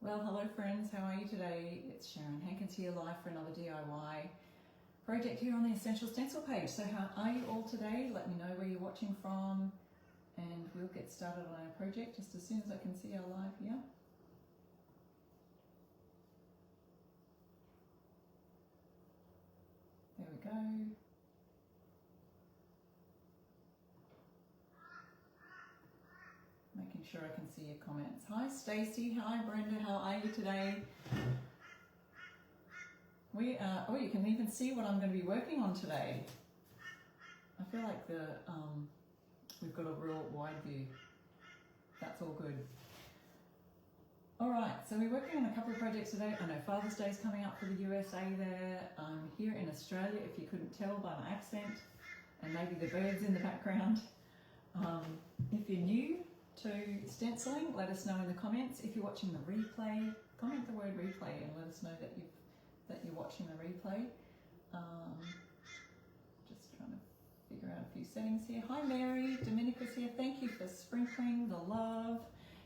Well, hello friends, how are you today? It's Sharon Hankins here, live for another DIY project here on the Essential Stencil page. So how are you all today? Let me know where you're watching from and we'll get started on our project just as soon as I can see our live here. There we go. Making sure I can see your comments. Hi Stacey, hi Brenda, how are you today? Oh, you can even see what I'm going to be working on today. I feel like we've got a real wide view. That's all good. All right, so we're working on a couple of projects today. I know Father's Day is coming up for the USA there. I'm here in Australia, if you couldn't tell by my accent, and maybe the birds in the background. If you're new to stenciling, let us know in the comments. If you're watching the replay, comment the word replay and let us know that you're watching the replay. Just trying to figure out a few settings here. Hi Mary, Dominica's here. Thank you for sprinkling the love,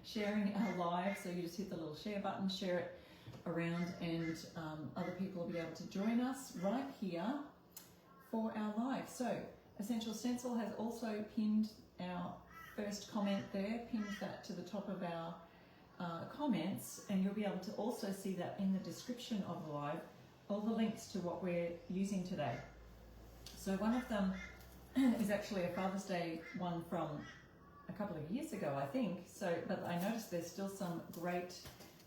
sharing our live. So you just hit the little share button, share it around, and other people will be able to join us right here for our live. So Essential Stencil has also pinned our first comment there, pinned that to the top of our comments, and you'll be able to also see that in the description of the live, all the links to what we're using today. So one of them is actually a Father's Day one from a couple of years ago, I think. So, but I noticed there's still some great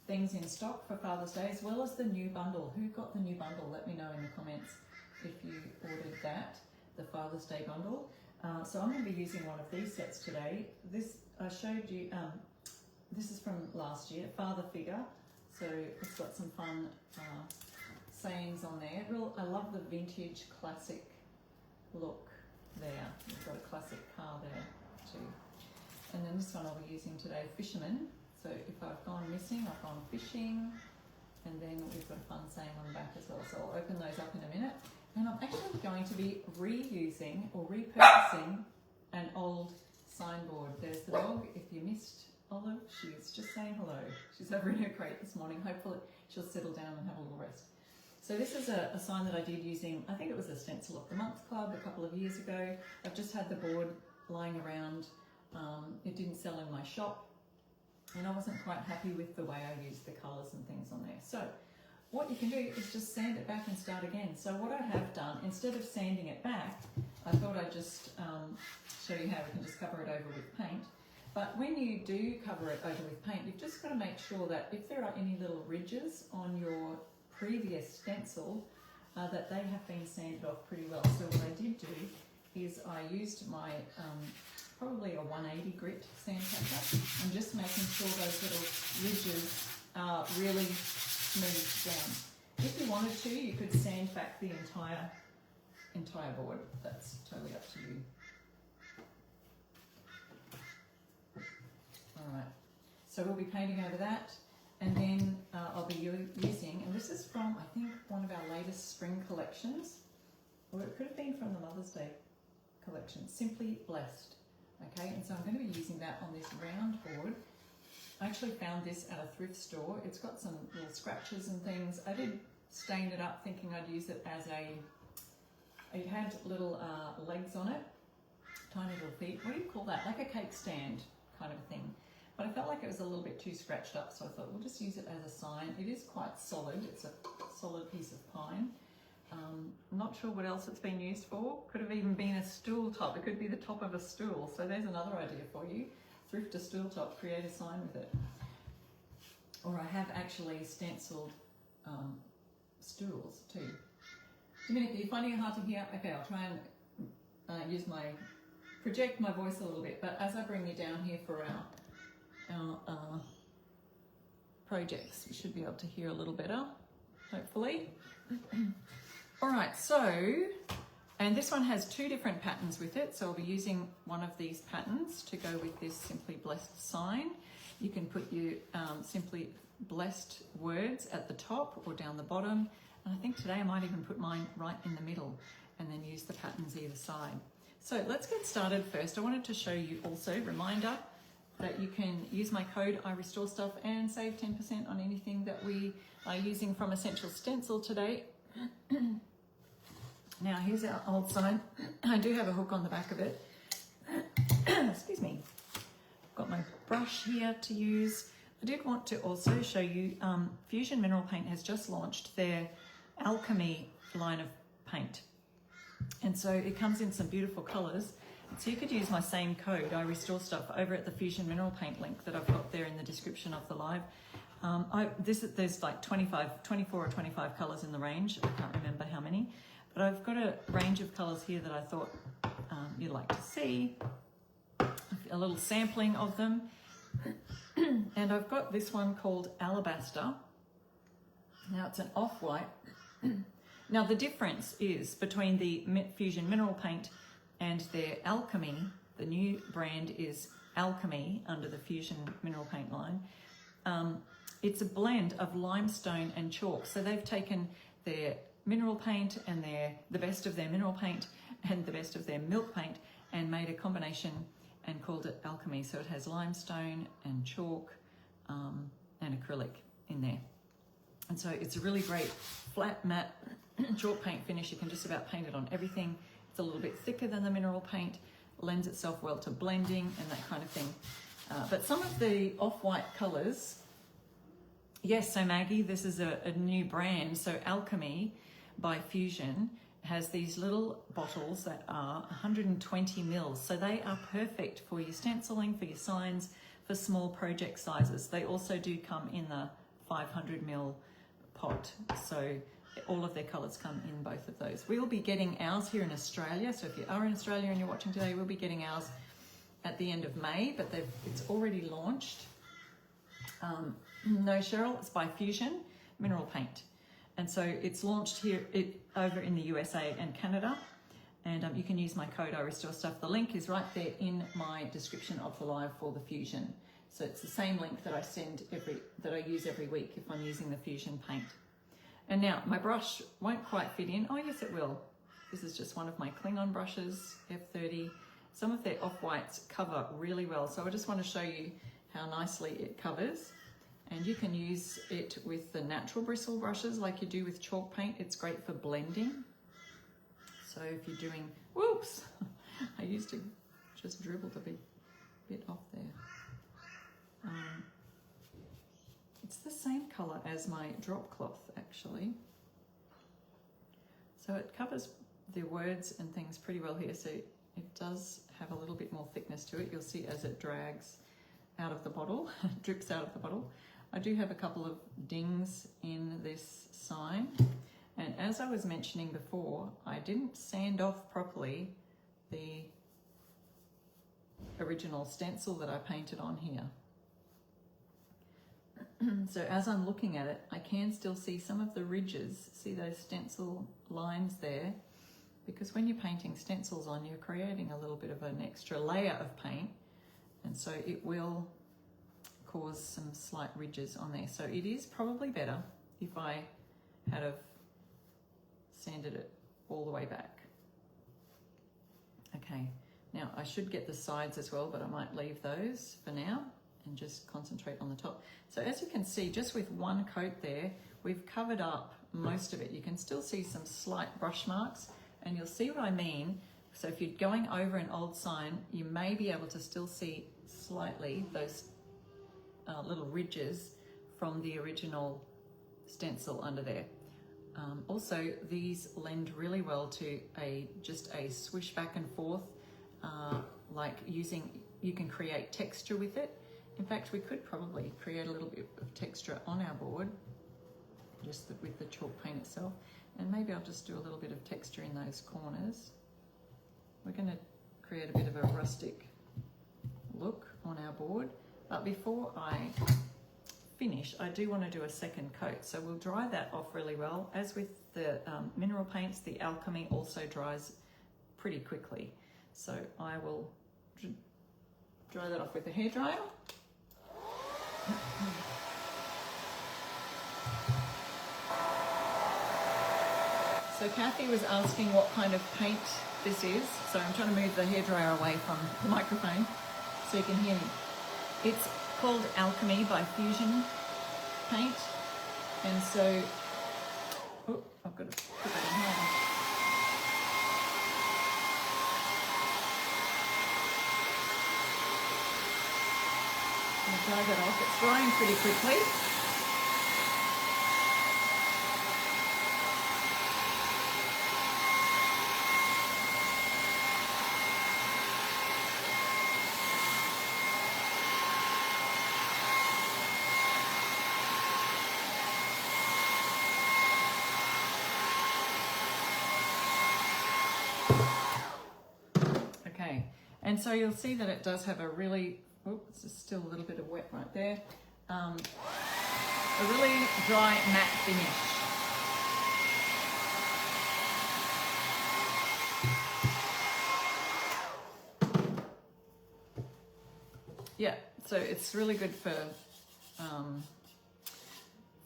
things in stock for Father's Day, as well as the new bundle. Who got the new bundle? Let me know in the comments if you ordered that, the Father's Day bundle. So I'm going to be using one of these sets today. This I showed you, this is from last year, Father Figure. So it's got some fun sayings on there. I love the vintage classic look there. We've got a classic car there too. And then this one I'll be using today, Fisherman. So if I've gone missing, I've gone fishing. And then we've got a fun saying on the back as well. So I'll open those up in a minute. And I'm actually going to be reusing or repurposing an old signboard. There's the dog. If you missed Olive, she's just saying hello. She's over in her crate this morning. Hopefully she'll settle down and have a little rest. So this is a sign that I did using, I think it was a Stencil of the Month Club a couple of years ago. I've just had the board lying around. It didn't sell in my shop and I wasn't quite happy with the way I used the colours and things on there. So what you can do is just sand it back and start again. So what I have done, instead of sanding it back, I thought I'd just show you how we can just cover it over with paint. But when you do cover it over with paint, you've just got to make sure that if there are any little ridges on your previous stencil, that they have been sanded off pretty well. So what I did do is I used my probably a 180 grit sandpaper. I'm just making sure those little ridges are really smooth down. If you wanted to, you could sand back the entire board. That's totally up to you. Alright, so we'll be painting over that, and then I'll be using, and this is from, I think, one of our latest spring collections, or it could have been from the Mother's Day collection, Simply Blessed. Okay, and so I'm going to be using that on this round board. I actually found this at a thrift store. It's got some little scratches and things. I did stain it up thinking I'd use it as it had little legs on it, tiny little feet. What do you call that? Like a cake stand kind of thing. But I felt like it was a little bit too scratched up, so I thought we'll just use it as a sign. It is quite solid. It's a solid piece of pine. I'm not sure what else it's been used for. Could have even been a stool top. It could be the top of a stool. So there's another idea for you. Thrift a stool top, create a sign with it. Or I have actually stenciled stools too. Dominic, are you finding it hard to hear? Okay, I'll try and project my voice a little bit, but as I bring you down here for our projects, you should be able to hear a little better, hopefully. All right, so, and this one has two different patterns with it, so I'll be using one of these patterns to go with this Simply Blessed sign. You can put your Simply Blessed words at the top or down the bottom, and I think today I might even put mine right in the middle and then use the patterns either side. So let's get started first. I wanted to show you also, reminder, that you can use my code I Restore Stuff and save 10% on anything that we are using from Essential Stencil today. Now here's our old sign. I do have a hook on the back of it. Excuse me. I've got my brush here to use. I did want to also show you, Fusion Mineral Paint has just launched their Alchemy line of paint. And so it comes in some beautiful colors. So you could use my same code, I Restore Stuff, over at the Fusion Mineral Paint link that I've got there in the description of the live. There's like 24 or 25 colors in the range. I can't remember how many, but I've got a range of colors here that I thought you'd like to see. A little sampling of them. And I've got this one called Alabaster. Now it's an off-white. Now the difference is between the Fusion Mineral Paint and their Alchemy. The new brand is Alchemy under the Fusion Mineral Paint line. It's a blend of limestone and chalk. So they've taken their mineral paint and the best of their mineral paint and the best of their milk paint and made a combination and called it Alchemy. So it has limestone and chalk and acrylic in there. And so it's a really great flat matte chalk paint finish. You can just about paint it on everything. It's a little bit thicker than the mineral paint, lends itself well to blending and that kind of thing. But some of the off-white colors, yes, so Maggie, this is a new brand. So Alchemy by Fusion has these little bottles that are 120 mils. So they are perfect for your stenciling, for your signs, for small project sizes. They also do come in the 500 ml pot. So all of their colors come in both of those. We'll be getting ours here in Australia. So if you are in Australia and you're watching today, we'll be getting ours at the end of May, but it's already launched. No, Cheryl, it's by Fusion Mineral Paint. And so it's launched here over in the USA and Canada. And you can use my code I Restore Stuff. The link is right there in my description of the live for the Fusion. So it's the same link that I use every week if I'm using the Fusion paint. And now my brush won't quite fit in. Oh yes, it will. This is just one of my Klingon brushes, F30. Some of their off-whites cover really well. So I just want to show you how nicely it covers. And you can use it with the natural bristle brushes like you do with chalk paint. It's great for blending. So if you're doing, whoops, I used to just dribbled a bit off there. It's the same color as my drop cloth actually. So it covers the words and things pretty well here. So it does have a little bit more thickness to it. You'll see as it drags out of the bottle, drips out of the bottle. I do have a couple of dings in this sign. And as I was mentioning before, I didn't sand off properly the original stencil that I painted on here. So as I'm looking at it, I can still see some of the ridges. See those stencil lines there? Because when you're painting stencils on, you're creating a little bit of an extra layer of paint. And so it will cause some slight ridges on there. So it is probably better if I had have sanded it all the way back. Okay, now I should get the sides as well, but I might leave those for now and just concentrate on the top. So as you can see, just with one coat there, we've covered up most of it. You can still see some slight brush marks, and you'll see what I mean. So if you're going over an old sign, you may be able to still see slightly those little ridges from the original stencil under there. Also, these lend really well to just a swish back and forth, like you can create texture with it. In fact, we could probably create a little bit of texture on our board, just with the chalk paint itself. And maybe I'll just do a little bit of texture in those corners. We're going to create a bit of a rustic look on our board. But before I finish, I do want to do a second coat. So we'll dry that off really well. As with the mineral paints, the Alchemy also dries pretty quickly. So I will dry that off with a hairdryer. So Kathy was asking what kind of paint this is. So I'm trying to move the hairdryer away from the microphone so you can hear me. It's called Alchemy by Fusion Paint. And so, oh, I've got to put that in here. I'll dry that off. It's drying pretty quickly. Okay, and so you'll see that it does have a really, oops, there's still a little bit of wet right there, a really dry matte finish. Yeah, so it's really good for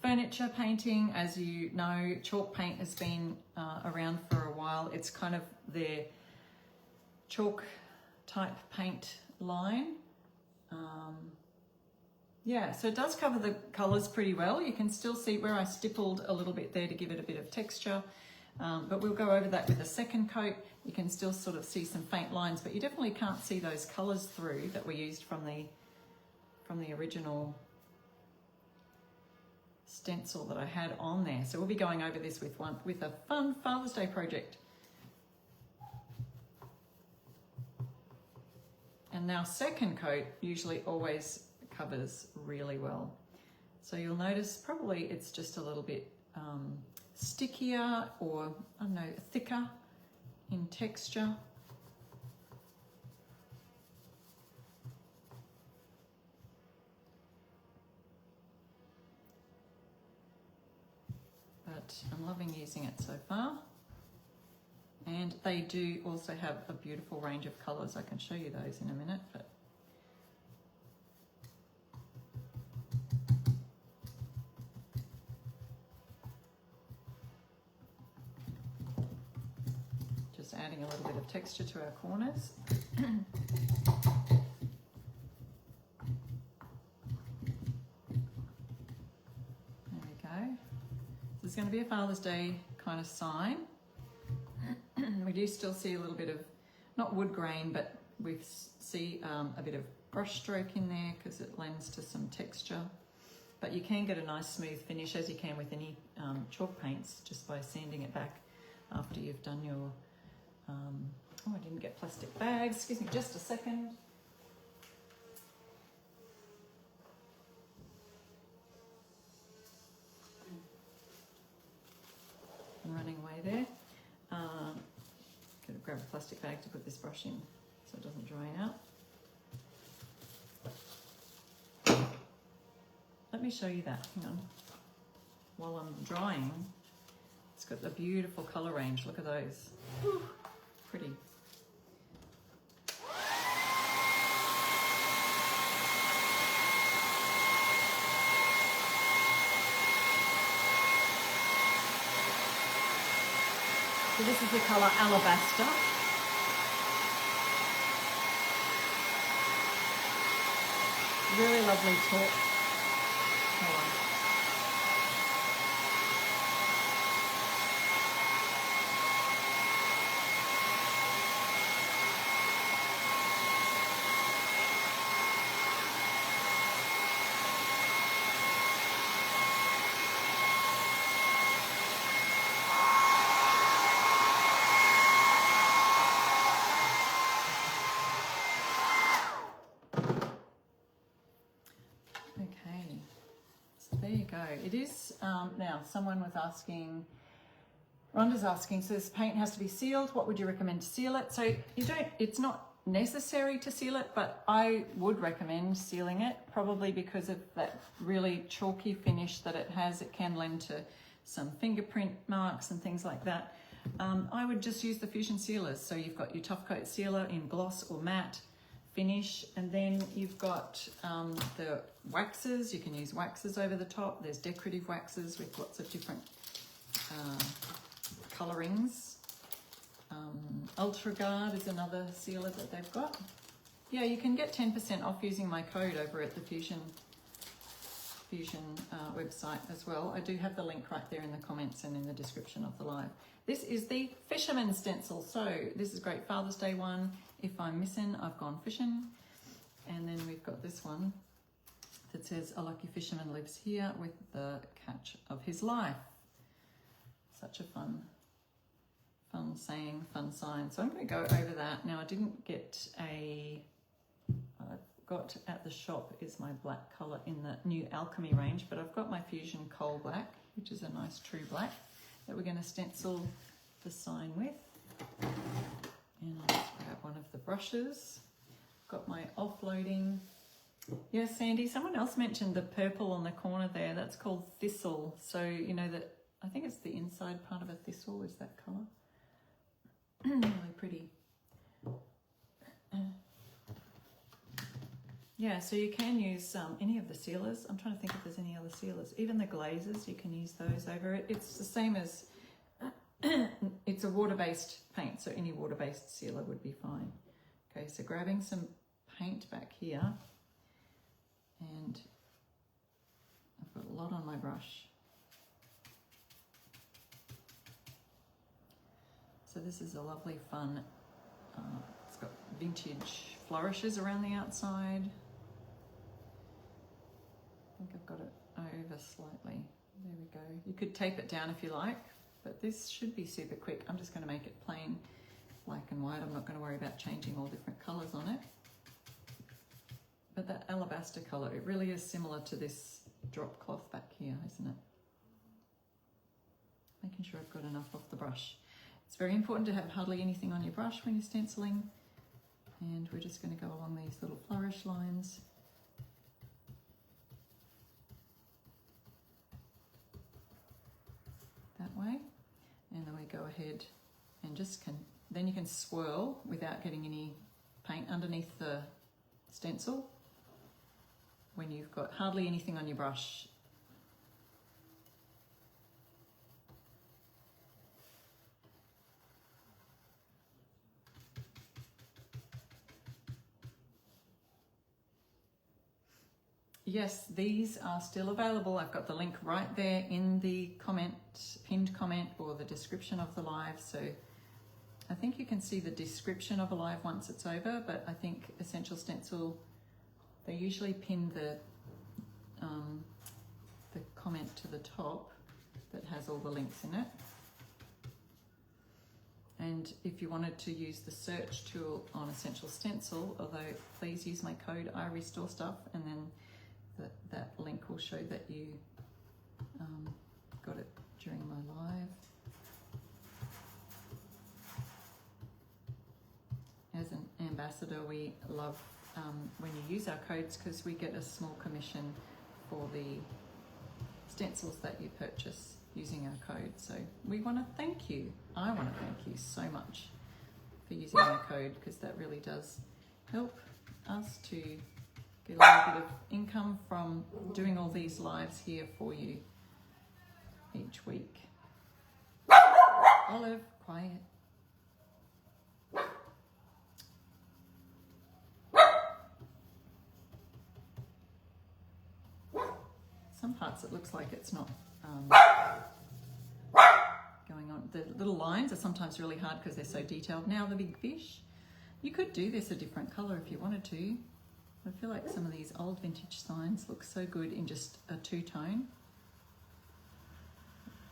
furniture painting. As you know, chalk paint has been around for a while. It's kind of their chalk type paint line. Yeah, so it does cover the colours pretty well. You can still see where I stippled a little bit there to give it a bit of texture, but we'll go over that with a second coat. You can still sort of see some faint lines, but you definitely can't see those colours through that were used from the original stencil that I had on there. So we'll be going over this with a fun Father's Day project. And now second coat usually always covers really well. So you'll notice probably it's just a little bit stickier, or I don't know, thicker in texture. But I'm loving using it so far. And they do also have a beautiful range of colours. I can show you those in a minute. But just adding a little bit of texture to our corners. There we go. This is going to be a Father's Day kind of sign. We do still see a little bit of, not wood grain, but we see a bit of brush stroke in there because it lends to some texture. But you can get a nice smooth finish, as you can with any chalk paints, just by sanding it back after you've done your, oh, I didn't get plastic bags, excuse me just a second. I'm running away there. Gonna grab a plastic bag to put this brush in so it doesn't dry out. Let me show you that, hang on. While I'm drying, it's got the beautiful colour range. Look at those. Whew, pretty. So this is the colour Alabaster. Really lovely taupe colour. It is, now someone was asking, Rhonda's asking, so this paint has to be sealed. What would you recommend to seal it? So you don't, it's not necessary to seal it, but I would recommend sealing it, probably because of that really chalky finish that it has. It can lend to some fingerprint marks and things like that. I would just use the Fusion sealers. So you've got your Tough Coat sealer in gloss or matte finish, and then you've got the waxes. You can use waxes over the top. There's decorative waxes with lots of different colorings. Ultra Guard is another sealer that they've got. Yeah, you can get 10% off using my code over at the Fusion website as well. I do have the link right there in the comments and in the description of the live. This is the Fisherman stencil. So this is great Father's Day one. If I'm missing, I've gone fishing. And then we've got this one that says, a lucky fisherman lives here with the catch of his life. Such a fun saying, fun sign. So I'm going to go over that. Now I didn't get I've got at the shop is my black colour in the new Alchemy range, but I've got my Fusion Coal Black, which is a nice true black, that we're going to stencil the sign with. And I'll just grab one of the brushes. Got my offloading. Yes, Sandy, someone else mentioned the purple on the corner there. That's called thistle. So, you know that, I think it's the inside part of a thistle is that colour. Really pretty. Yeah, so you can use any of the sealers. I'm trying to think if there's any other sealers. Even the glazes, you can use those over it. It's the same as, it's a water-based paint, so any water-based sealer would be fine. Okay, so grabbing some paint back here, and I've got a lot on my brush. So this is a lovely fun, it's got vintage flourishes around the outside. I think I've got it over slightly. There we go. You could tape it down if you like, but this should be super quick. I'm just going to make it plain black and white. I'm not going to worry about changing all different colours on it. But that alabaster colour, it really is similar to this drop cloth back here, isn't it? Making sure I've got enough off the brush. It's very important to have hardly anything on your brush when you're stenciling. And we're just going to go along these little flourish lines. That way. And then we go ahead and just then you can swirl without getting any paint underneath the stencil when you've got hardly anything on your brush. Yes, these are still available. I've got the link right there in the comment, pinned comment, or the description of the live. So I think you can see the description of a live once it's over, but I think Essential Stencil, they usually pin the comment to the top that has all the links in it. And if you wanted to use the search tool on Essential Stencil, although please use my code I Restore Stuff, and then that link will show that you got it during my live. As an ambassador, we love when you use our codes because we get a small commission for the stencils that you purchase using our code. So we want to thank you. I want to thank you so much for using our code, because that really does help us to get a little bit of income from doing all these lives here for you each week. Olive, quiet. Some parts it looks like it's not going on. The little lines are sometimes really hard because they're so detailed. Now the big fish. You could do this a different colour if you wanted to. I feel like some of these old vintage signs look so good in just a two-tone.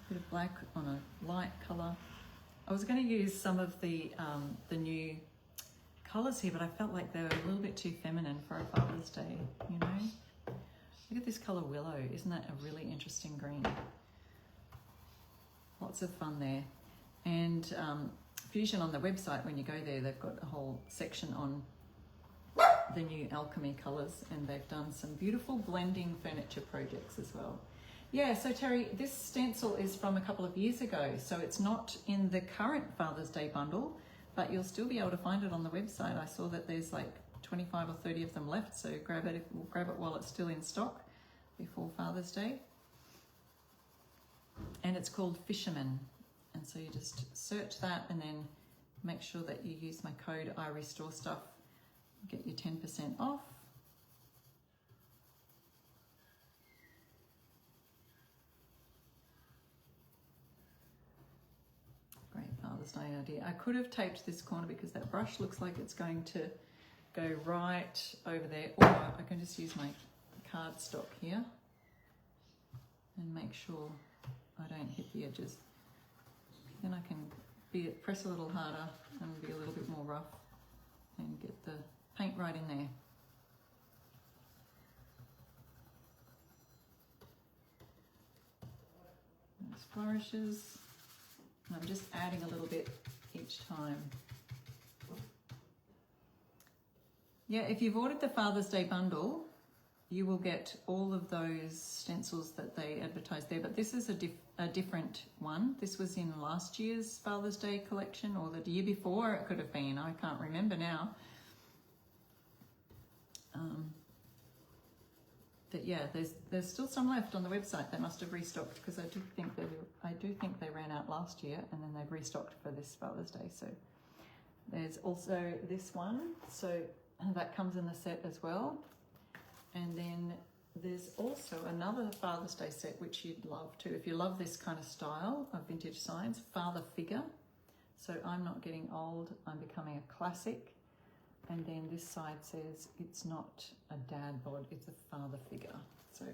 Bit of black on a light colour. I was going to use some of the new colours here, but I felt like they were a little bit too feminine for a Father's Day, you know? Look at this colour Willow. Isn't that a really interesting green? Lots of fun there. And Fusion on the website, when you go there, they've got a whole section on the new Alchemy colours, and they've done some beautiful blending furniture projects as well. Yeah, so Terry, this stencil is from a couple of years ago, so it's not in the current Father's Day bundle, but you'll still be able to find it on the website. I saw that there's like 25 or 30 of them left, so grab it while it's still in stock before Father's Day. And it's called Fisherman, and so you just search that and then make sure that you use my code I Restore Stuff get your 10% off. Great Father's Day idea. I could have taped this corner because that brush looks like it's going to go right over there, or I can just use my cardstock here and make sure I don't hit the edges. Then I can press a little harder and be a little bit more rough and get the paint right in there. Those flourishes. And I'm just adding a little bit each time. Yeah, if you've ordered the Father's Day bundle, you will get all of those stencils that they advertise there, but this is a different one. This was in last year's Father's Day collection, or the year before it could have been. I can't remember now. But yeah, there's still some left on the website. They must have restocked, because I do think they ran out last year, and then they've restocked for this Father's Day. So there's also this one. So that comes in the set as well. And then there's also another Father's Day set which you'd love too. If you love this kind of style of vintage signs, Father Figure. So I'm not getting old, I'm becoming a classic. And then this side says it's not a dad bod, it's a father figure. So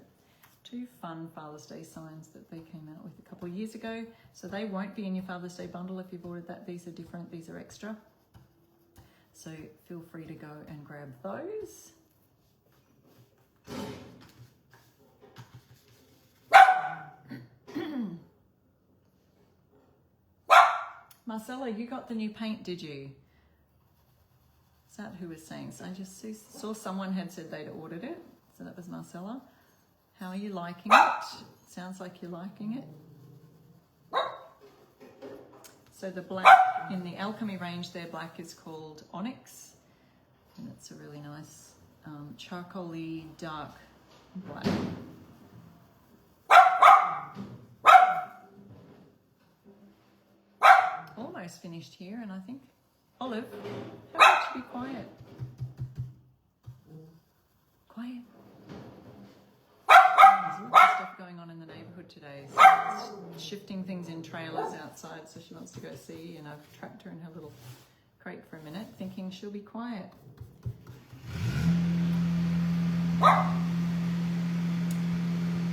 two fun Father's Day signs that they came out with a couple of years ago. So they won't be in your Father's Day bundle if you've ordered that. These are different, these are extra. So feel free to go and grab those. Marcella, you got the new paint, did you? Is that who was saying? So I just saw someone had said they'd ordered it. So that was Marcella. How are you liking it? Sounds like you're liking it. So the black in the Alchemy range, their black is called Onyx. And it's a really nice charcoaly dark black. Almost finished here, and I think Olive, how about you be quiet? Quiet. There's lots of stuff going on in the neighbourhood today. So shifting things in trailers outside, so she wants to go see, and I've trapped her in her little crate for a minute, thinking she'll be quiet.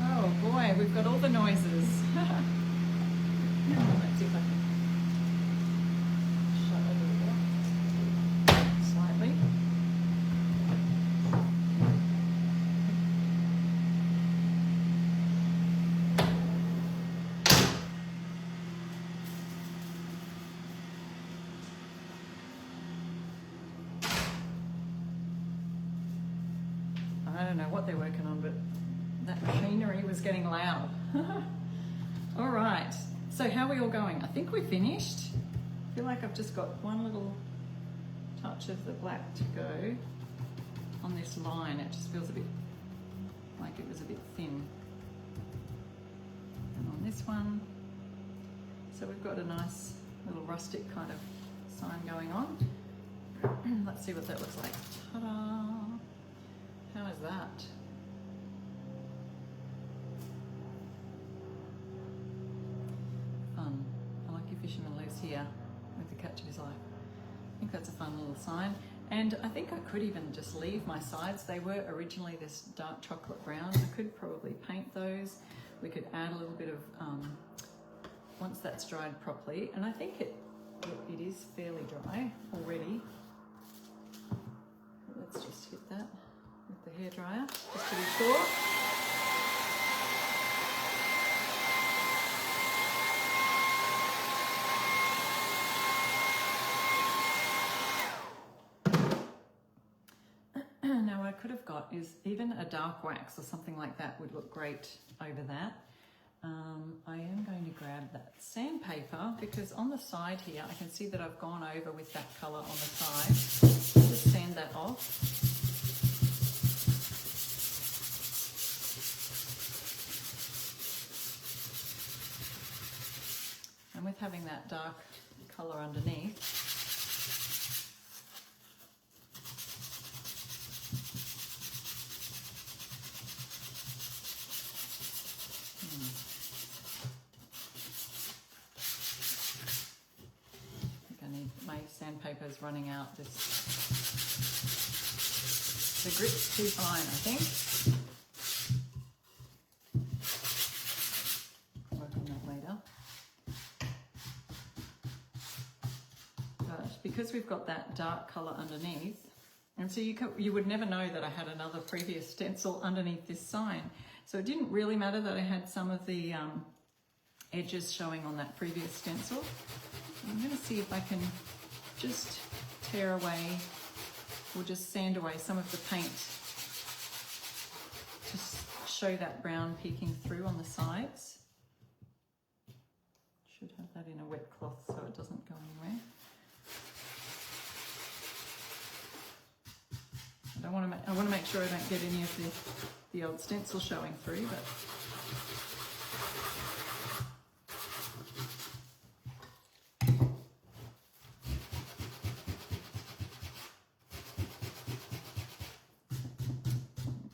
Oh boy, we've got all the noises. Let's see if I can shut it a little slightly. I don't know what they're working on, but that machinery was getting loud. All right, so how are we all going? I think we're finished. I feel like I've just got one little touch of the black to go on this line. It just feels a bit like it was a bit thin. And on this one, so we've got a nice little rustic kind of sign going on. Let's see what that looks like. Ta-da! How is that? Fun. I like your fisherman lives here with the catch of his life. I think that's a fun little sign. And I think I could even just leave my sides. They were originally this dark chocolate brown. I could probably paint those. We could add a little bit of, once that's dried properly. And I think it is fairly dry already. Let's just hit that with the hairdryer, just to be sure. Now what I could have got is even a dark wax or something like that would look great over that. I am going to grab that sandpaper because on the side here I can see that I've gone over with that colour on the side. Just sand that off. And with having that dark colour underneath, my sandpaper is running out. The grip's too fine, I think. Work on that later. But because we've got that dark colour underneath, and so you would never know that I had another previous stencil underneath this sign. So it didn't really matter that I had some of the edges showing on that previous stencil. I'm going to see if I can just tear away or just sand away some of the paint to show that brown peeking through on the sides. Should have that in a wet cloth so it doesn't go anywhere. I want to make sure I don't get any of the old stencil showing through, but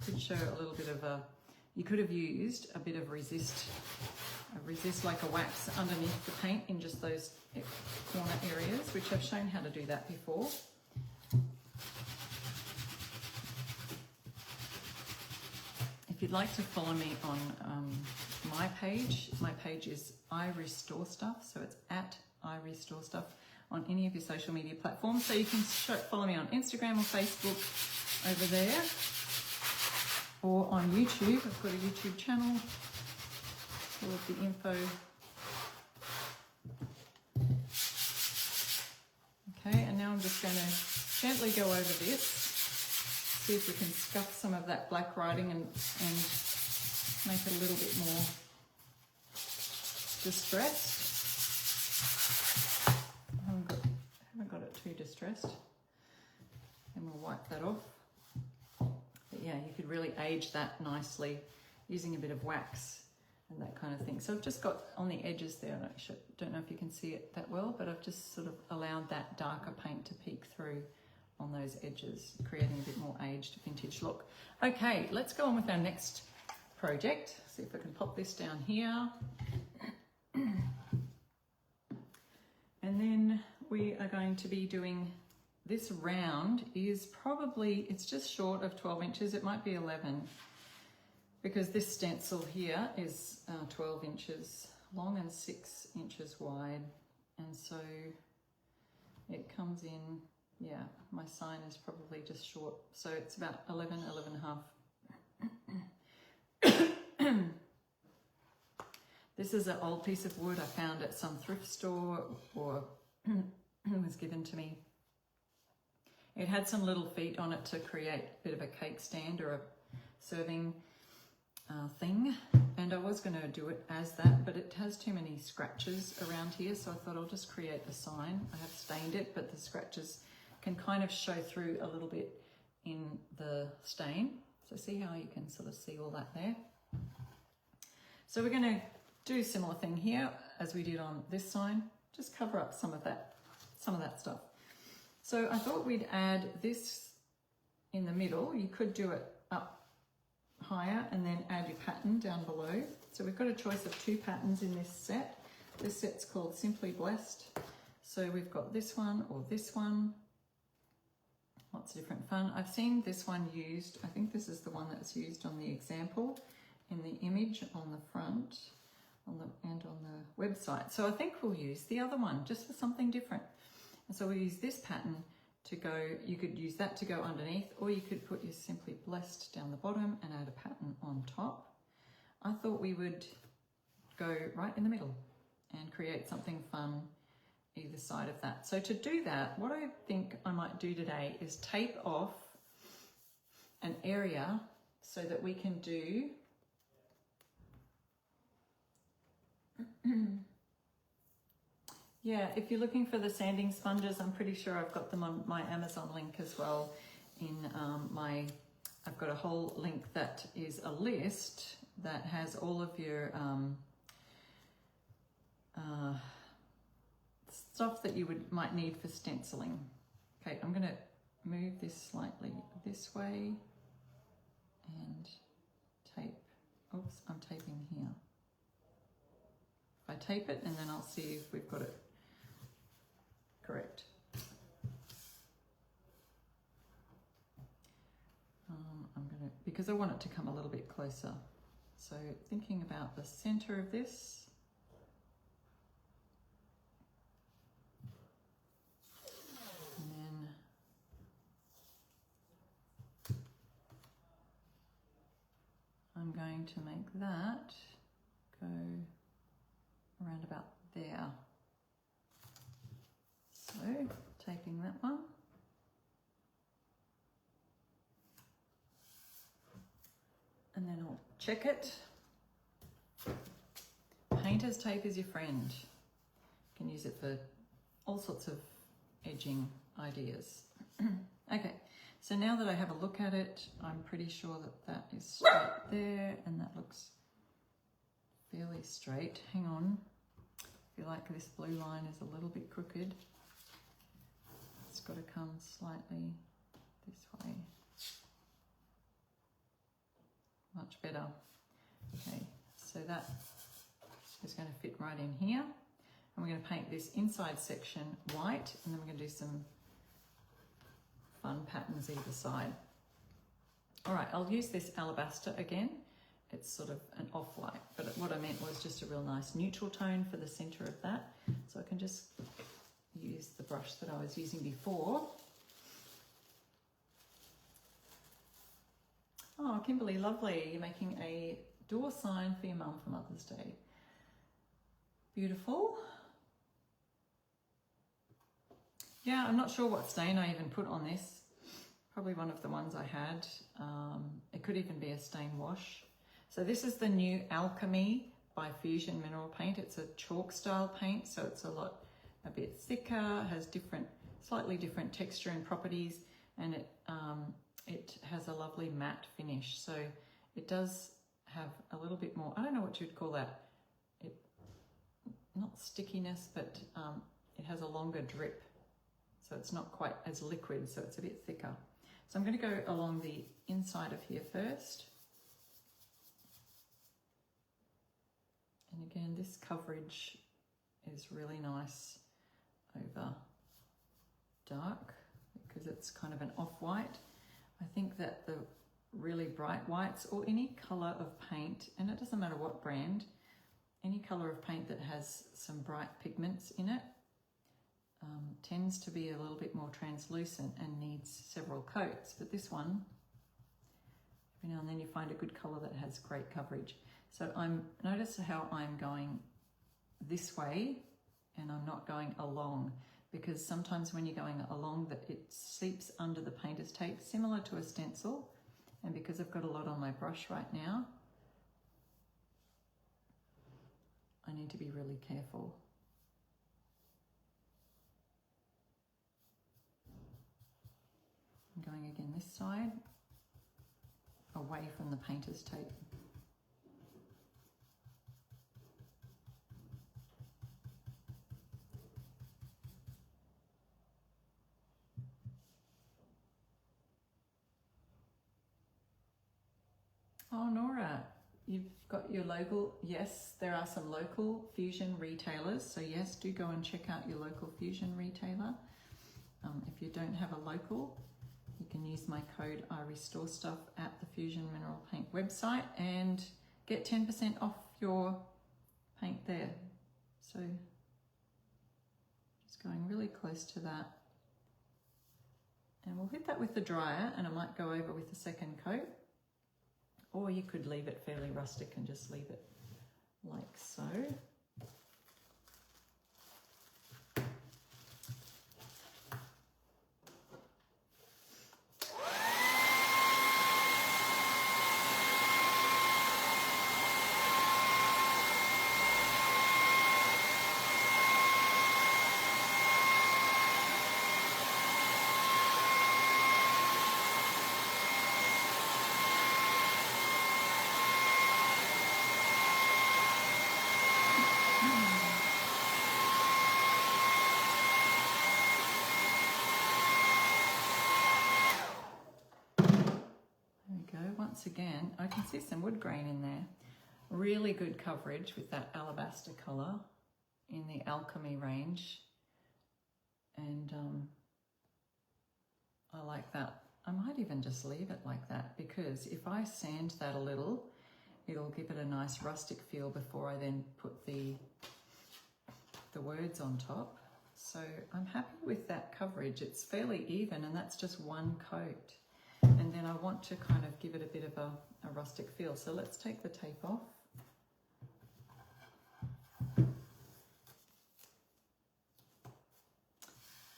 could show a little bit of you could have used a bit of resist like a wax underneath the paint in just those corner areas, which I've shown how to do that before. If you'd like to follow me on my page is I Restore Stuff, so it's at I Restore Stuff on any of your social media platforms. So you can follow me on Instagram or Facebook over there, or on YouTube. I've got a YouTube channel, all of the info. Okay, and now I'm just going to gently go over this. See if we can scuff some of that black writing and make it a little bit more distressed. I haven't got it too distressed. And we'll wipe that off. But yeah, you could really age that nicely using a bit of wax and that kind of thing. So I've just got on the edges there, and I don't know if you can see it that well, but I've just sort of allowed that darker paint to peek through on those edges, creating a bit more aged vintage look. Okay, let's go on with our next project. See if I can pop this down here. And then we are going to be doing this round is probably, it's just short of 12 inches. It might be 11 because this stencil here is 12 inches long and 6 inches wide. And so it comes in, yeah, my sign is probably just short. So it's about 11 and a half. This is an old piece of wood I found at some thrift store, or was given to me. It had some little feet on it to create a bit of a cake stand or a serving thing, and I was going to do it as that, but it has too many scratches around here, so I thought I'll just create a sign. I have stained it, but the scratches can kind of show through a little bit in the stain. So see how you can sort of see all that there. So we're going to do a similar thing here as we did on this sign, just cover up some of that stuff. So I thought we'd add this in the middle. You could do it up higher and then add your pattern down below. So we've got a choice of 2 patterns in this set. This set's called Simply Blessed. So we've got this one or this one. Lots of different fun. I've seen this one used. I think this is the one that's used on the example in the image on the front and on the website. So I think we'll use the other one just for something different. And so we'll use this pattern to go, you could use that to go underneath, or you could put your Simply Blessed down the bottom and add a pattern on top. I thought we would go right in the middle and create something fun either side of that. So to do that, what I think I might do today is tape off an area so that we can do yeah, if you're looking for the sanding sponges, I'm pretty sure I've got them on my Amazon link as well. I've got a whole link that is a list that has all of your stuff that you might need for stenciling. Okay, I'm going to move this slightly this way and tape. Oops, I'm taping here. If I tape it, and then I'll see if we've got it correct. because I want it to come a little bit closer. So thinking about the center of this. And then I'm going to make that go around about there. So taping that one. And then I'll check it. Painter's tape is your friend. You can use it for all sorts of edging ideas. Okay, so now that I have a look at it, I'm pretty sure that that is straight there, and that looks fairly straight. Hang on, I feel like this blue line is a little bit crooked. It's got to come slightly this way. Much better. Okay, so that is going to fit right in here. And we're going to paint this inside section white, and then we're going to do some fun patterns either side. All right, I'll use this alabaster again. It's sort of an off-white, but what I meant was just a real nice neutral tone for the center of that. So I can just use the brush that I was using before. Oh, Kimberly, lovely. You're making a door sign for your mum for Mother's Day. Beautiful. Yeah, I'm not sure what stain I even put on this. Probably one of the ones I had. It could even be a stain wash. So this is the new Alchemy by Fusion Mineral Paint. It's a chalk style paint, so it's a bit thicker, has slightly different texture and properties, and it has a lovely matte finish. So it does have a little bit more, I don't know what you'd call that. Not stickiness, but it has a longer drip. So it's not quite as liquid, so it's a bit thicker. So I'm going to go along the inside of here first. And again, this coverage is really nice over dark because it's kind of an off-white. I think that the really bright whites or any color of paint, and it doesn't matter what brand, any color of paint that has some bright pigments in it tends to be a little bit more translucent and needs several coats. But this one, every now and then you find a good color that has great coverage. So notice how I'm going this way and I'm not going along, because sometimes when you're going along that it seeps under the painter's tape, similar to a stencil. And because I've got a lot on my brush right now, I need to be really careful. I'm going again this side, away from the painter's tape. Oh, Nora, you've got your local, yes, there are some local Fusion retailers. So yes, do go and check out your local Fusion retailer. If you don't have a local, you can use my code I Restore Stuff at the Fusion Mineral Paint website and get 10% off your paint there. So just going really close to that. And we'll hit that with the dryer, and I might go over with the second coat. Or you could leave it fairly rustic and just leave it like so. Once again, I can see some wood grain in there. Really good coverage with that alabaster colour in the Alchemy range. And I like that. I might even just leave it like that, because if I sand that a little, it'll give it a nice rustic feel before I then put the words on top. So I'm happy with that coverage. It's fairly even, and that's just one coat. And then I want to kind of give it a bit of a rustic feel. So let's take the tape off.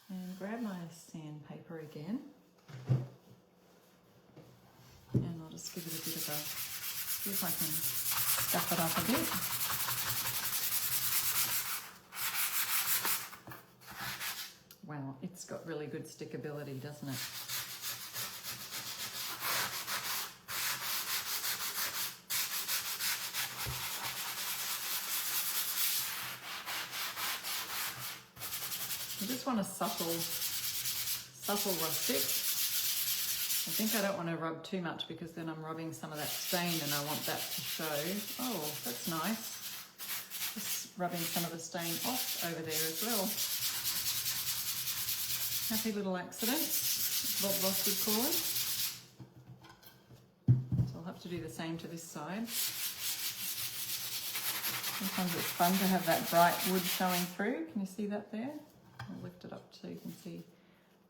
And grab my sandpaper again. And I'll just give it a bit of a, see if I can stuff it up a bit. Wow, it's got really good stickability, doesn't it? I just want a subtle rustic. I think I don't want to rub too much, because then I'm rubbing some of that stain and I want that to show. Oh, that's nice. Just rubbing some of the stain off over there as well. Happy little accidents, Bob Ross would call it. So I'll have to do the same to this side. Sometimes it's fun to have that bright wood showing through. Can you see that there? I'll lift it up so you can see.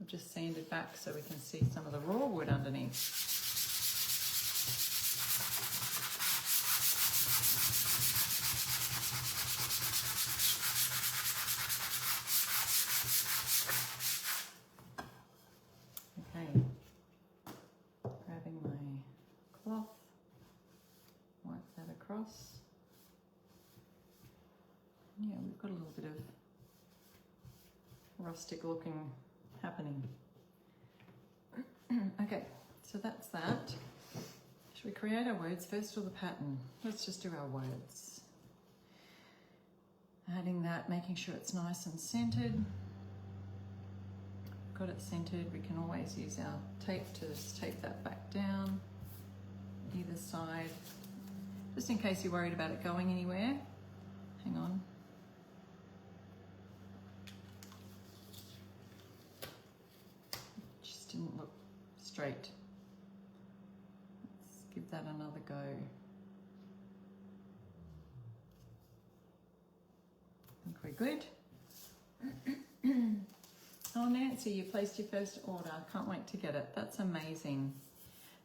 I've just sanded back so we can see some of the raw wood underneath. Okay, grabbing my cloth, wipe that across. Yeah, we've got a little bit of rustic looking happening. Okay, so that's that. Should we create our words first or the pattern? Let's just do our words. Adding that, making sure it's nice and centered. Got it centered, we can always use our tape to just tape that back down either side, just in case you're worried about it going anywhere. Hang on. Just didn't look straight. Let's give that another go. I think we're good. Oh, Nancy, you placed your first order. I can't wait to get it. That's amazing.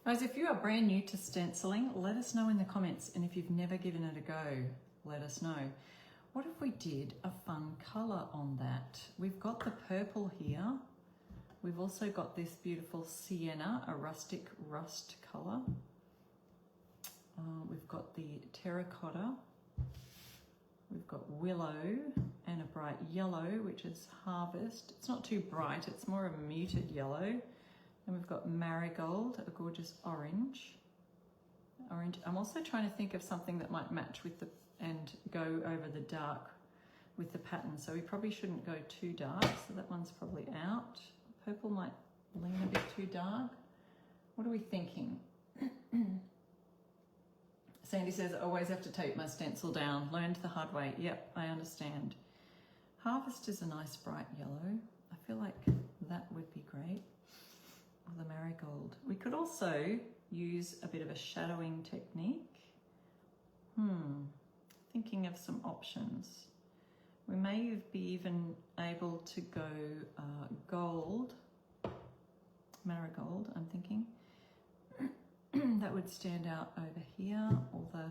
Guys, if you are brand new to stenciling, let us know in the comments. And if you've never given it a go, let us know. What if we did a fun colour on that? We've got the purple here. We've also got this beautiful sienna, a rustic rust colour. We've got the terracotta. We've got willow and a bright yellow, which is harvest. It's not too bright, it's more of a muted yellow. And we've got marigold, a gorgeous orange. I'm also trying to think of something that might match with the, and go over the dark with the pattern. So we probably shouldn't go too dark, so that one's probably out. Purple might lean a bit too dark. What are we thinking? Sandy says, I always have to tape my stencil down. Learned the hard way. Yep, I understand. Harvest is a nice bright yellow. I feel like that would be great. Or the marigold. We could also use a bit of a shadowing technique. Thinking of some options. We may be even able to go gold, marigold, I'm thinking. That would stand out over here, or the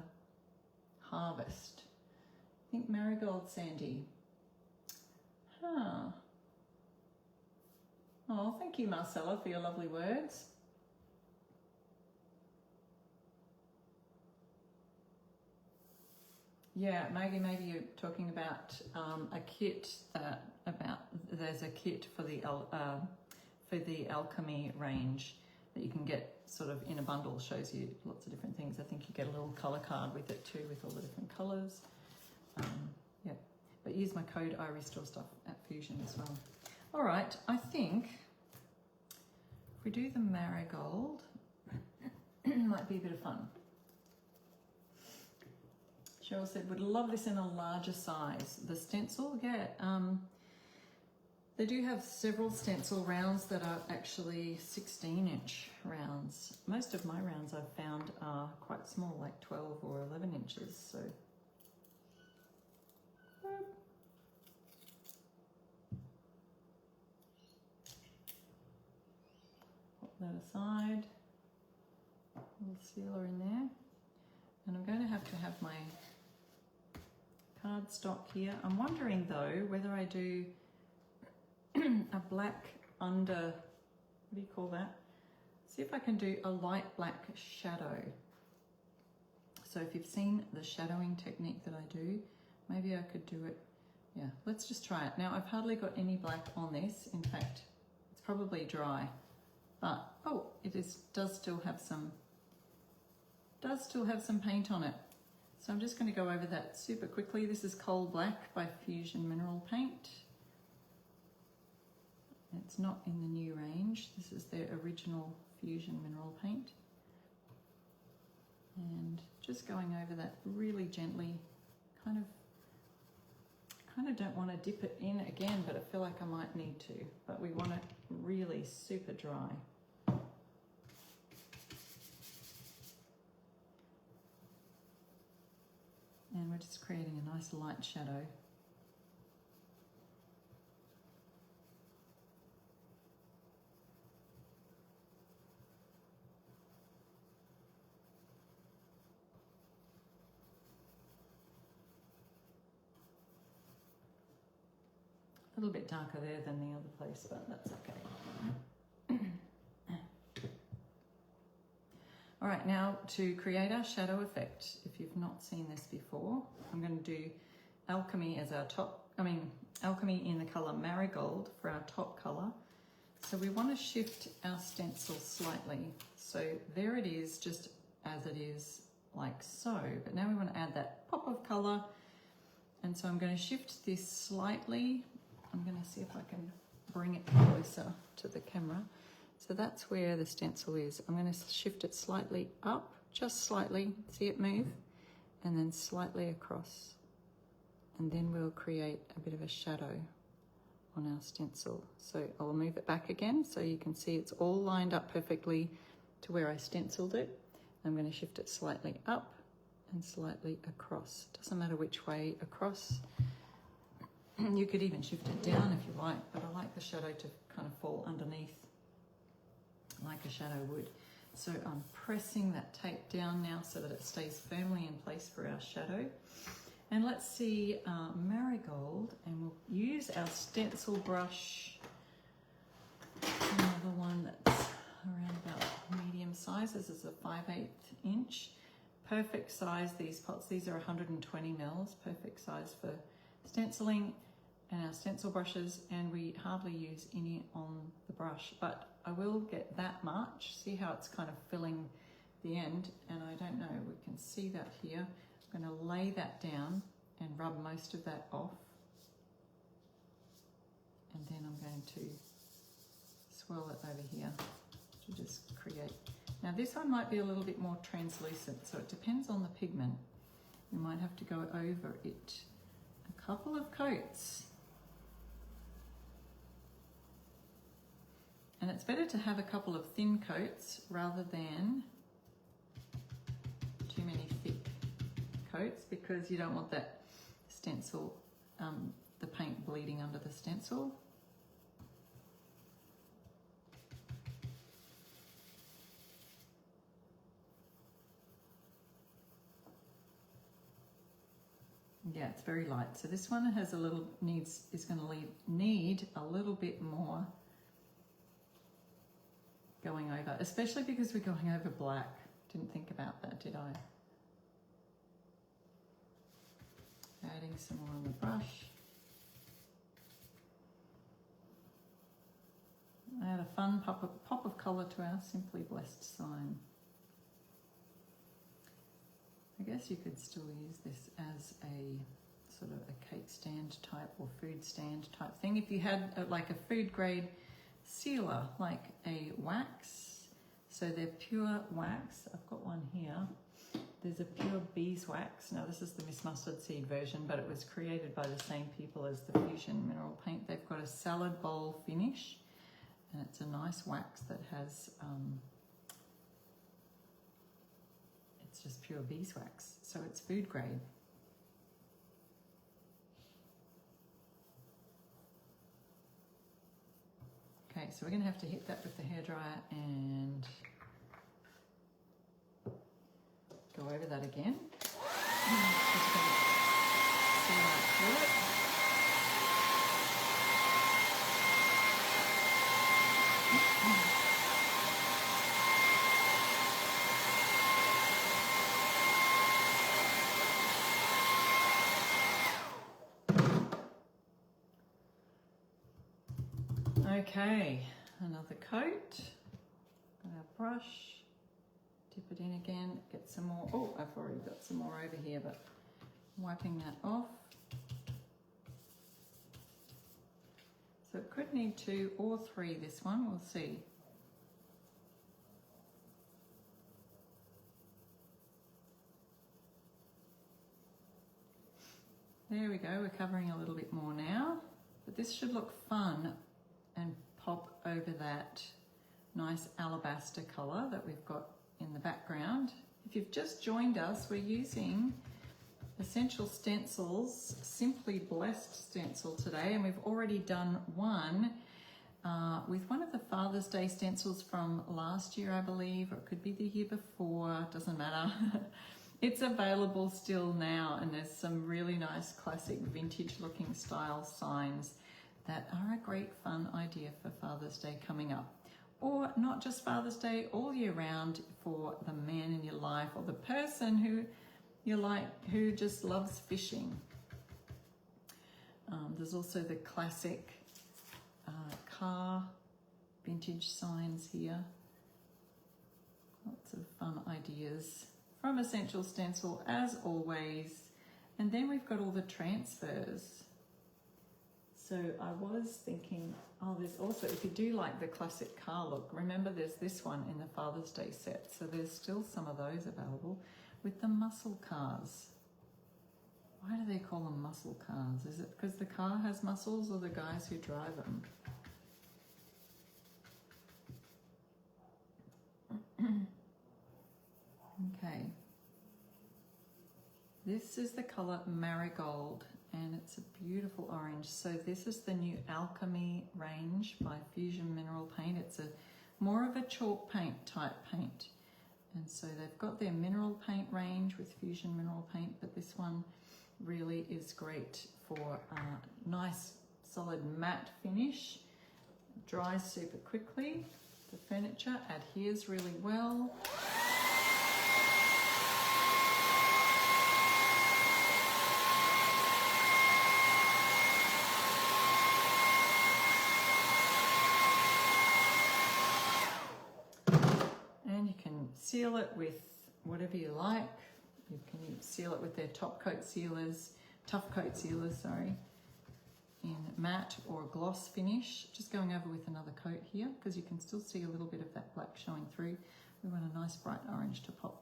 harvest. I think marigold, Sandy. Huh. Oh, thank you, Marcella, for your lovely words. Yeah, maybe you're talking about a kit there's a kit for the alchemy range that you can get sort of in a bundle, shows you lots of different things. I think you get a little colour card with it too, with all the different colours. Yeah, but use my code I Restore Stuff at Fusion as well. All right, I think if we do the marigold, it might be a bit of fun. Cheryl said, would love this in a larger size. The stencil, yeah. They do have several stencil rounds that are actually 16-inch rounds. Most of my rounds I've found are quite small, like 12 or 11 inches. So put that aside. Little sealer in there. And I'm going to have my cardstock here. I'm wondering though whether I do a black under, what do you call that? See if I can do a light black shadow. So if you've seen the shadowing technique that I do, maybe I could do it. Yeah, let's just try it. Now I've hardly got any black on this. In fact, it's probably dry, but oh, does still have some paint on it. So I'm just going to go over that super quickly. This is Coal Black by Fusion Mineral Paint. It's not in the new range. This is their original Fusion Mineral Paint. And just going over that really gently, kind of don't want to dip it in again, but I feel like I might need to. But we want it really super dry. And we're just creating a nice light shadow. A little bit darker there than the other place, but that's okay. All right, now to create our shadow effect, if you've not seen this before, I'm going to do Alchemy as our Alchemy in the color Marigold for our top color. So we want to shift our stencil slightly. So there it is, just as it is, like so. But now we want to add that pop of color. And so I'm going to shift this slightly. I'm going to see if I can bring it closer to the camera. So that's where the stencil is. I'm going to shift it slightly up, just slightly, see it move, and then slightly across. And then we'll create a bit of a shadow on our stencil. So I'll move it back again so you can see it's all lined up perfectly to where I stenciled it. I'm going to shift it slightly up and slightly across. Doesn't matter which way across. You could even shift it down if you like, but I like the shadow to kind of fall underneath like a shadow would. So I'm pressing that tape down now so that it stays firmly in place for our shadow. And let's see Marigold, and we'll use our stencil brush, another one that's around about medium size. This is a 5/8 inch. Perfect size, these pots. These are 120 mils, perfect size for stenciling. And our stencil brushes, and we hardly use any on the brush, but I will get that much. See how it's kind of filling the end, and I don't know, we can see that here. I'm going to lay that down and rub most of that off, and then I'm going to swirl it over here to just create. Now this one might be a little bit more translucent, so it depends on the pigment. You might have to go over it a couple of coats. And it's better to have a couple of thin coats rather than too many thick coats, because you don't want that stencil, the paint bleeding under the stencil. Yeah, it's very light. So this one has a little, is going to need a little bit more going over, especially because we're going over black. Didn't think about that, did I? Adding some more on the brush. Add a fun pop of colour to our Simply Blessed sign. I guess you could still use this as a sort of a cake stand type or food stand type thing. If you had like a food grade sealer, like a wax, so they're pure wax. I've got one here. there's a pure beeswax. Now this is the Miss Mustard Seed version, but it was created by the same people as the Fusion mineral paint. They've got a salad bowl finish, and it's a nice wax that has, it's just pure beeswax, so it's food grade. Okay, so we're going to have to hit that with the hairdryer and go over that again. Just going to seal that through it. Okay, another coat. Got our brush. Dip it in again, get some more. Oh, I've already got some more over here, but wiping that off. So it could need 2 or 3, this one, we'll see. There we go, we're covering a little bit more now, but this should look fun and pop over that nice alabaster colour that we've got in the background. If you've just joined us, we're using Essential Stencils Simply Blessed stencil today, and we've already done one with one of the Father's Day stencils from last year, I believe, or it could be the year before, doesn't matter. It's available still now, and there's some really nice classic vintage looking style signs that are a great fun idea for Father's Day coming up. Or not just Father's Day, all year round for the man in your life or the person who you like, who just loves fishing. There's also the classic car vintage signs here. Lots of fun ideas from Essential Stencil as always. And then we've got all the transfers. So I was thinking, oh, there's also, if you do like the classic car look, remember there's this one in the Father's Day set. So there's still some of those available with the muscle cars. Why do they call them muscle cars? Is it because the car has muscles or the guys who drive them? Okay. This is the color Marigold, and it's a beautiful orange. So this is the new Alchemy range by Fusion Mineral Paint. It's a more of a chalk paint type paint. And so they've got their mineral paint range with Fusion Mineral Paint, but this one really is great for a nice solid matte finish. Dries super quickly. The furniture adheres really well. And you can seal it with whatever you like. You can seal it with their top coat sealers, tough coat sealers, sorry, in matte or gloss finish. Just going over with another coat here because you can still see a little bit of that black showing through. We want a nice bright orange to pop.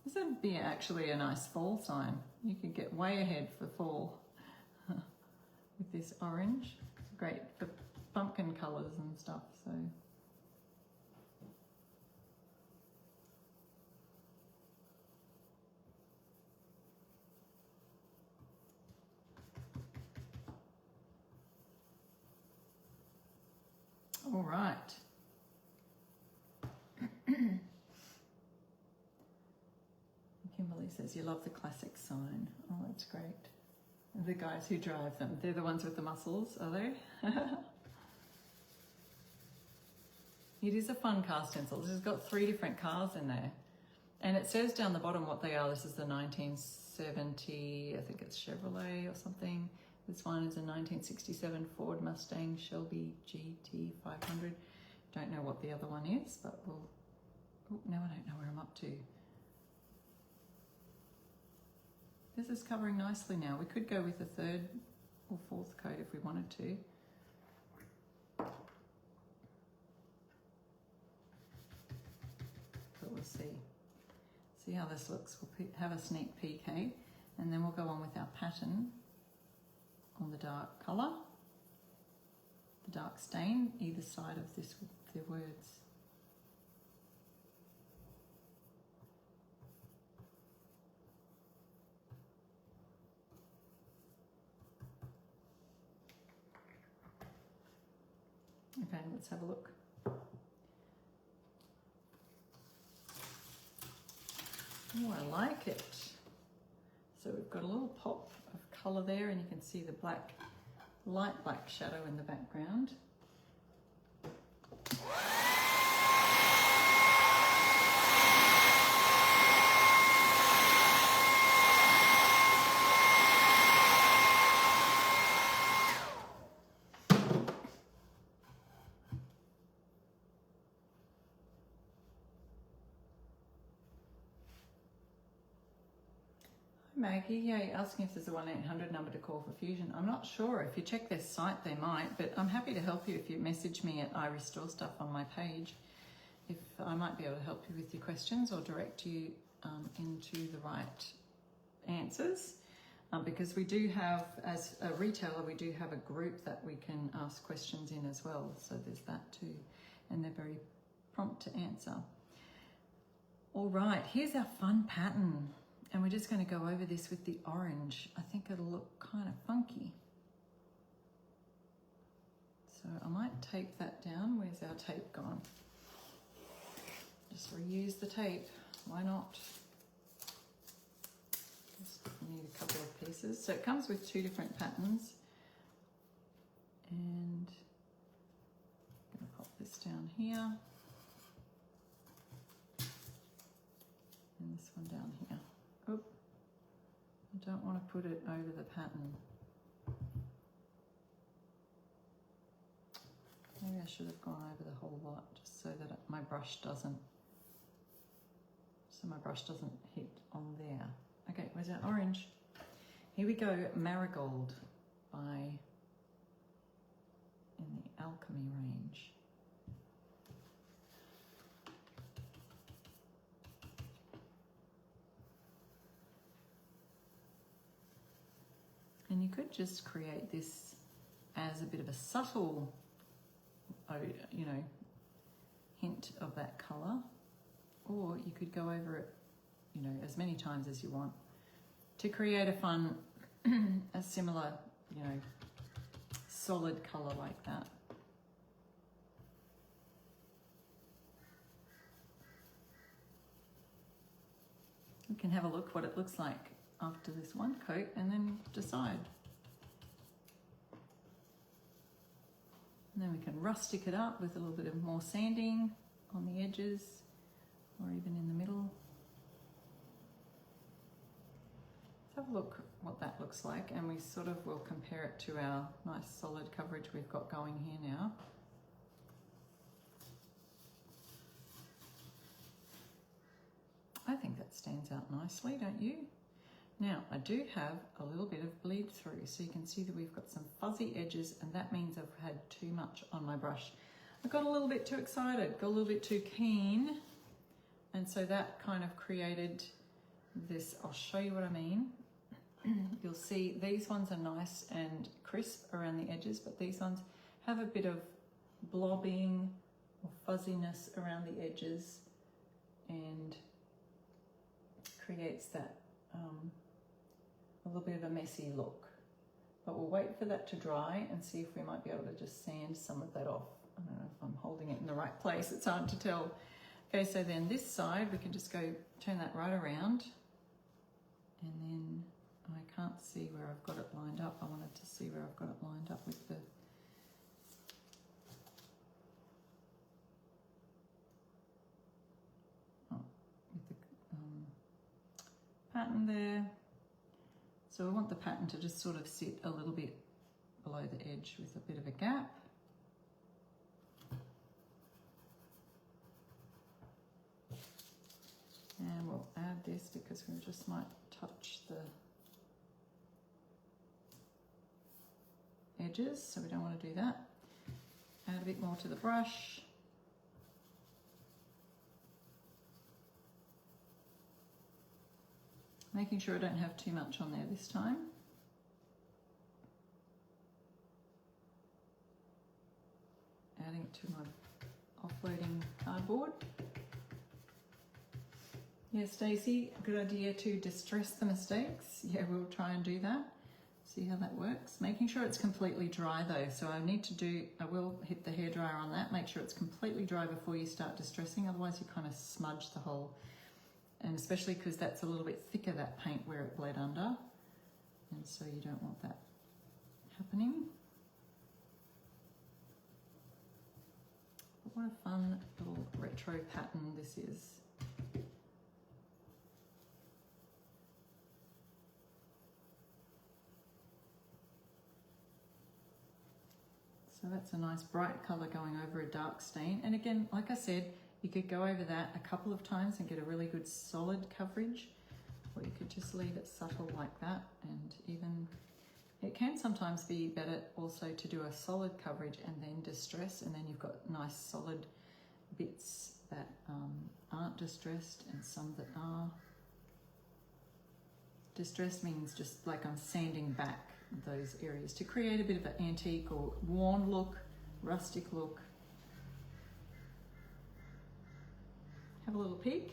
This would be actually a nice fall sign. You could get way ahead for fall with this orange. It's great for pumpkin colours and stuff. So. All right. Kimberly says you love the classic sign. Oh, that's great. The guys who drive them, they're the ones with the muscles, are they? It is a fun car stencil. This has got 3 different cars in there. And it says down the bottom what they are. This is the 1970, I think it's Chevrolet or something. This one is a 1967 Ford Mustang Shelby GT 500. Don't know what the other one is, but we'll... Oh, now I don't know where I'm up to. This is covering nicely now. We could go with a 3rd or 4th coat if we wanted to. But we'll see. See how this looks. We'll have a sneak peek, hey? And then we'll go on with our pattern on the dark colour, the dark stain, either side of this with the words. Okay, let's have a look. Oh, I like it. So we've got a little pop of colour there, and you can see the black, light black shadow in the background. Maggie, yeah, you're asking if there's a 1-800 number to call for Fusion. I'm not sure. If you check their site, they might, but I'm happy to help you if you message me at I Restore Stuff on my page. If I might be able to help you with your questions or direct you into the right answers. Because we do have, as a retailer, we do have a group that we can ask questions in as well. So there's that too. And they're very prompt to answer. All right, here's our fun pattern. And we're just going to go over this with the orange. I think it'll look kind of funky. So I might tape that down. Where's our tape gone? Just reuse the tape. Why not? Just need a couple of pieces. So it comes with 2 different patterns. And I'm going to pop this down here. And this one down here. Oop, I don't want to put it over the pattern. Maybe I should have gone over the whole lot just so that my brush doesn't hit on there. Okay, where's our orange? Here we go, Marigold by in the Alchemy range. And you could just create this as a bit of a subtle, you know, hint of that colour, or you could go over it, you know, as many times as you want to create a fun, a similar, you know, solid colour like that. You can have a look what it looks like after this one coat and then decide. And then we can rustic it up with a little bit of more sanding on the edges or even in the middle. Let's have a look what that looks like, and we sort of will compare it to our nice solid coverage we've got going here now. I think that stands out nicely, don't you? Now, I do have a little bit of bleed through, so you can see that we've got some fuzzy edges, and that means I've had too much on my brush. I got a little bit too excited, got a little bit too keen, and so that kind of created this. I'll show you what I mean. You'll see these ones are nice and crisp around the edges, but these ones have a bit of blobbing or fuzziness around the edges and creates that a little bit of a messy look. But we'll wait for that to dry and see if we might be able to just sand some of that off. I don't know if I'm holding it in the right place, it's hard to tell. Okay, so then this side, we can just go turn that right around, and then I can't see where I've got it lined up. I wanted to see where I've got it lined up with the pattern there. So we want the pattern to just sort of sit a little bit below the edge with a bit of a gap. And we'll add this because we just might touch the edges, so we don't want to do that. Add a bit more to the brush. Making sure I don't have too much on there this time. Adding it to my offloading cardboard. Yeah, Stacey, good idea to distress the mistakes. Yeah, we'll try and do that. See how that works. Making sure it's completely dry though. So I will hit the hairdryer on that. Make sure it's completely dry before you start distressing. Otherwise you kind of smudge the whole, and especially because that's a little bit thicker, that paint where it bled under. And so you don't want that happening. But what a fun little retro pattern this is. So that's a nice bright colour going over a dark stain. And again, like I said, you could go over that a couple of times and get a really good solid coverage, or you could just leave it subtle like that. And even, it can sometimes be better also to do a solid coverage and then distress, and then you've got nice solid bits that aren't distressed and some that are. Distressed means just like I'm sanding back those areas to create a bit of an antique or worn look, rustic look. Have a little peek.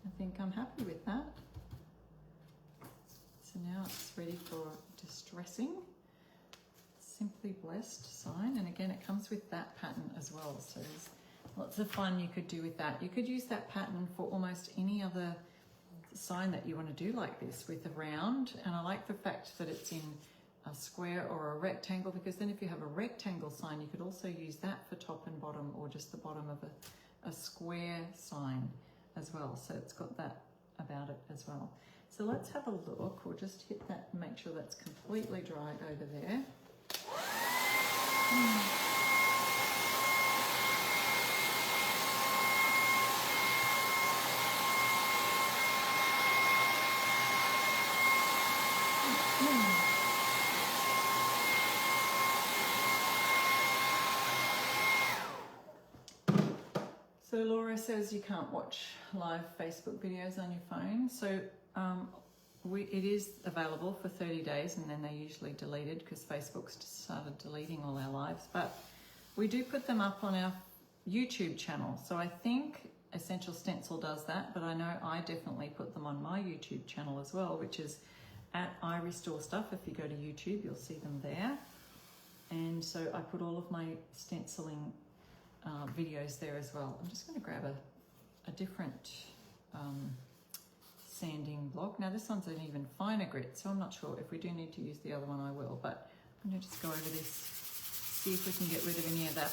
I think I'm happy with that. So now it's ready for distressing. Simply Blessed sign, and again it comes with that pattern as well, so there's lots of fun you could do with that. You could use that pattern for almost any other sign that you want to do like this with a round, and I like the fact that it's in a square or a rectangle, because then if you have a rectangle sign you could also use that for top and bottom, or just the bottom of a square sign as well. So it's got that about it as well. So let's have a look. We'll just hit that and make sure that's completely dry over there. So Laura says you can't watch live Facebook videos on your phone. So it is available for 30 days, and then they're usually deleted because Facebook's just started deleting all our lives. But we do put them up on our YouTube channel. So I think Essential Stencil does that, but I know I definitely put them on my YouTube channel as well, which is at I Restore Stuff. If you go to YouTube, you'll see them there. And so I put all of my stenciling videos there as well. I'm just going to grab a different sanding block. Now this one's an even finer grit, so I'm not sure if we do need to use the other one, I will, but I'm going to just go over this, see if we can get rid of any of that.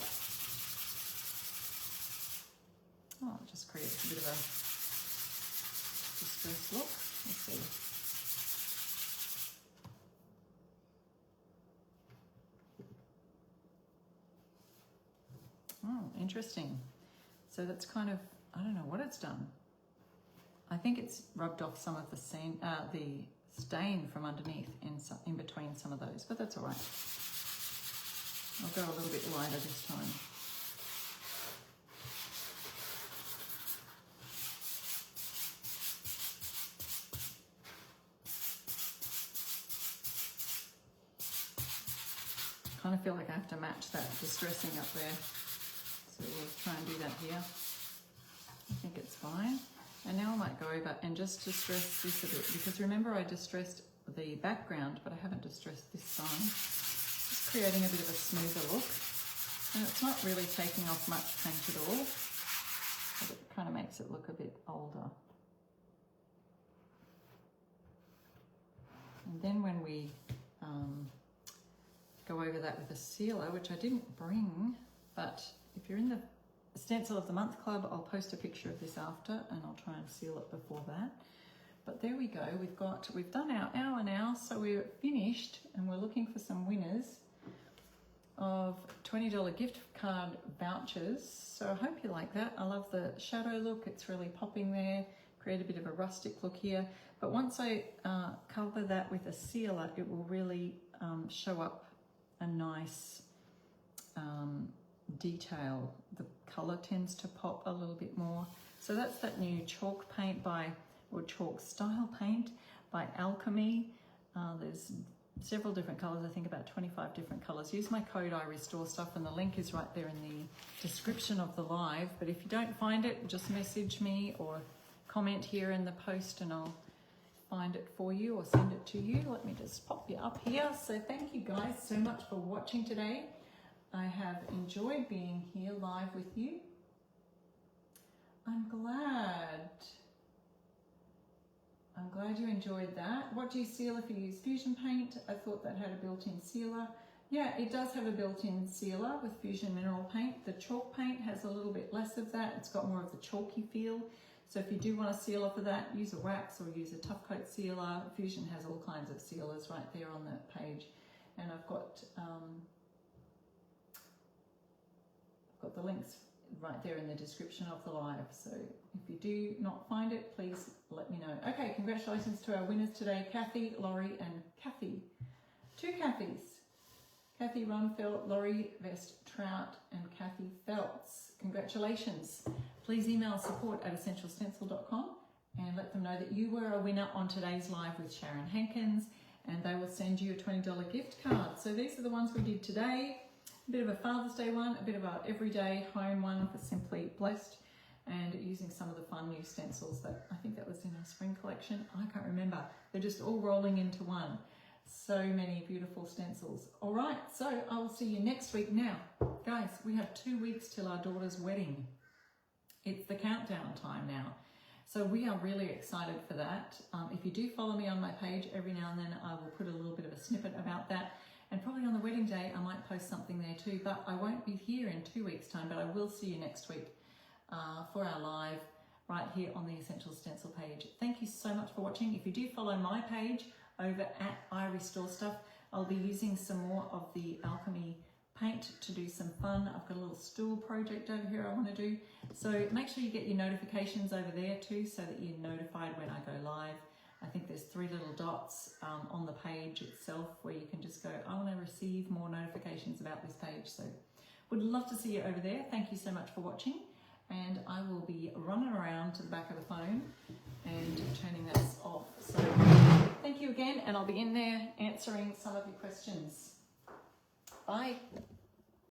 Oh, it just creates a bit of a distressed look. Let's see. Oh, interesting. So that's kind of, I don't know what it's done. I think it's rubbed off some of the stain from underneath in between some of those, but that's all right. I'll go a little bit lighter this time. I kind of feel like I have to match that distressing up there. So we'll try and do that here. I think it's fine. And now I might go over and just distress this a bit, because remember I distressed the background, but I haven't distressed this sign. Just creating a bit of a smoother look. And it's not really taking off much paint at all, but it kind of makes it look a bit older. And then when we go over that with a sealer, which I didn't bring, but if you're in the Stencil of the Month Club, I'll post a picture of this after, and I'll try and seal it before that. But there we go, we've done our hour now, so we're finished, and we're looking for some winners of $20 gift card vouchers. So I hope you like that. I love the shadow look, it's really popping there, create a bit of a rustic look here. But once I cover that with a sealer, it will really show up a nice detail. The color tends to pop a little bit more. So that's that new chalk paint or chalk style paint by Alchemy. There's several different colors, I think about 25 different colors. Use my code IRestoreStuff, and the link is right there in the description of the live. But if you don't find it, just message me or comment here in the post and I'll find it for you or send it to you. Let me just pop you up here. So thank you guys so much for watching today. I have enjoyed being here live with you. I'm glad you enjoyed that. What do you seal if you use Fusion paint? I thought that had a built-in sealer. Yeah, it does have a built-in sealer with Fusion mineral paint. The chalk paint has a little bit less of that. It's got more of the chalky feel. So if you do want to seal off of that, use a wax or use a tough coat sealer. Fusion has all kinds of sealers right there on that page. And I've got the links right there in the description of the live. So if you do not find it, please let me know. Okay, congratulations to our winners today, Kathy, Laurie, and Kathy. 2 Kathys. Kathy Runfelt, Laurie Vest-Trout, and Kathy Feltz. Congratulations. Please email support@essentialstencil.com and let them know that you were a winner on today's live with Sharon Hankins, and they will send you a $20 gift card. So these are the ones we did today. A bit of a Father's Day one, a bit of our everyday home one for Simply Blessed, and using some of the fun new stencils that I think that was in our spring collection. I can't remember. They're just all rolling into one. So many beautiful stencils. All right, so I will see you next week. Now, guys, we have 2 weeks till our daughter's wedding. It's the countdown time now. So we are really excited for that. If you do follow me on my page, every now and then I will put a little bit of a snippet about that. And probably on the wedding day, I might post something there too, but I won't be here in 2 weeks' time, but I will see you next week for our live right here on the Essential Stencil page. Thank you so much for watching. If you do follow my page over at IRestoreStuff, I'll be using some more of the Alchemy paint to do some fun. I've got a little stool project over here I want to do. So make sure you get your notifications over there too, so that you're notified when I go live. I think there's 3 little dots on the page itself where you can just go, I want to receive more notifications about this page. So would love to see you over there. Thank you so much for watching. And I will be running around to the back of the phone and turning this off. So thank you again. And I'll be in there answering some of your questions. Bye.